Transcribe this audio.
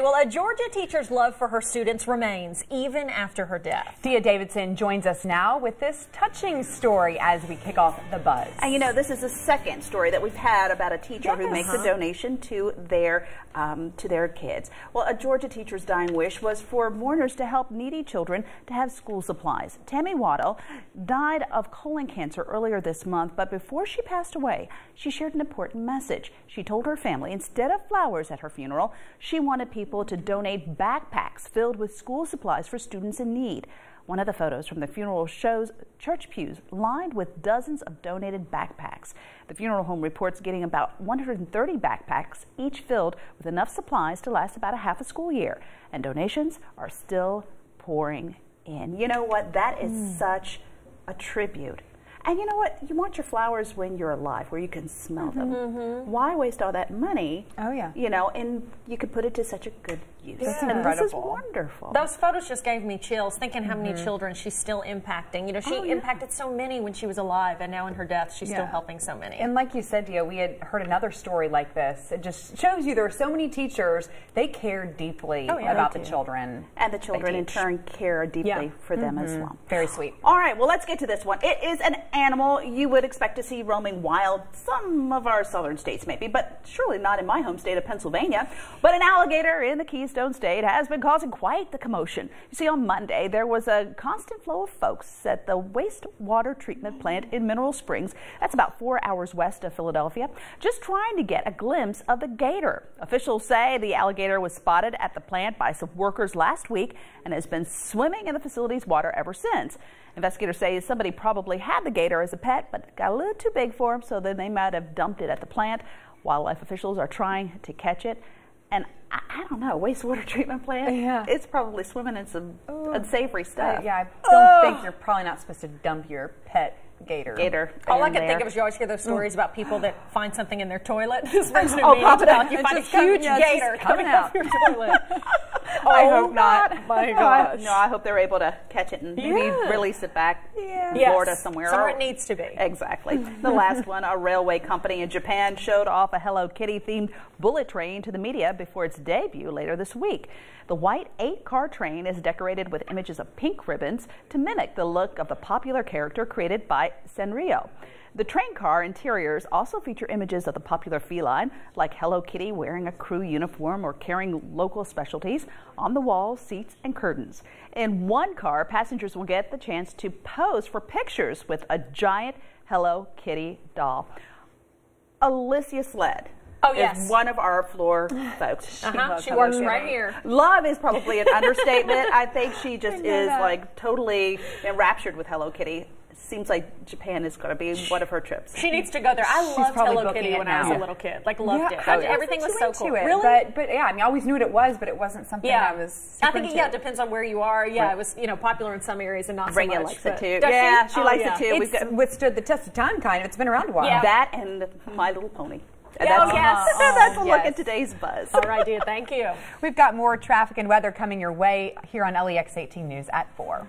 Well, a Georgia teacher's love for her students remains even after her death. Dia Davidson joins us now with this touching story as we kick off the buzz. And you know, this is the second story that we've had about a teacher who makes a donation to their kids. Well, a Georgia teacher's dying wish was for mourners to help needy children to have school supplies. Tammy Waddle died of colon cancer earlier this month, but before she passed away, she shared an important message. She told her family instead of flowers at her funeral, she wanted people to donate backpacks filled with school supplies for students in need. One of the photos from the funeral shows church pews lined with dozens of donated backpacks. The funeral home reports getting about 130 backpacks, each filled with enough supplies to last about a half a school year. And donations are still pouring in. You know what? That is such a tribute. And you know what? You want your flowers when you're alive, where you can smell them. Why waste all that money? Oh, yeah. You know, and you could put it to such a good use. That's and incredible. this is wonderful. Those photos just gave me chills, thinking how many children she's still impacting. You know, she impacted so many when she was alive, and now in her death, she's still helping so many. And like you said, Dia, we had heard another story like this. It just shows you there are so many teachers, they care deeply about the children. And the children, in turn, care deeply for them as well. Very sweet. All right, well, let's get to this one. It is an animal you would expect to see roaming wild some of our southern states maybe, but surely not in my home state of Pennsylvania. But an alligator in the Keystone State has been causing quite the commotion. You see, on Monday, there was a constant flow of folks at the wastewater treatment plant in Mineral Springs. That's about 4 hours west of Philadelphia, just trying to get a glimpse of the gator. Officials say the alligator was spotted at the plant by some workers last week and has been swimming in the facility's water ever since. Investigators say somebody probably had the gator as a pet, but it got a little too big for him, so then they might have dumped it at the plant. Wildlife officials are trying to catch it. And I don't know, wastewater treatment plant, it's probably swimming in some unsavory stuff. I don't think you're probably not supposed to dump your pet gator. All I can think of is you always hear those stories about people that find something in their toilet. This person pop it out. You find a huge gator coming out your toilet. I hope not. My gosh. No, I hope they're able to catch it and maybe release it back in Florida somewhere. Somewhere it needs to be. Exactly. The last one, a railway company in Japan showed off a Hello Kitty themed bullet train to the media before its debut later this week. The white 8-car train is decorated with images of pink ribbons to mimic the look of the popular character created by Sanrio. The train car interiors also feature images of the popular feline, like Hello Kitty wearing a crew uniform or carrying local specialties on the walls, seats, and curtains. In one car, passengers will get the chance to pose for pictures with a giant Hello Kitty doll. Alicia Sled is one of our floor folks. She works right here. Love is probably an understatement. I think she just is like totally enraptured with Hello Kitty. Seems like Japan is going to be one of her trips. She needs to go there. I loved Hello Kitty when I was a little kid. Like, loved it. Everything was so cool. Really? But yeah, I mean, I always knew what it was, but it wasn't something I was super I think it depends on where you are. Yeah, it was popular in some areas and not so much. likes it too. Yeah, she likes it too. It's withstood the test of time, kind of. It's been around a while. That and My Little Pony. That's a look at today's buzz. All right, dear. Thank you. We've got more traffic and weather coming your way here on LEX 18 News at 4.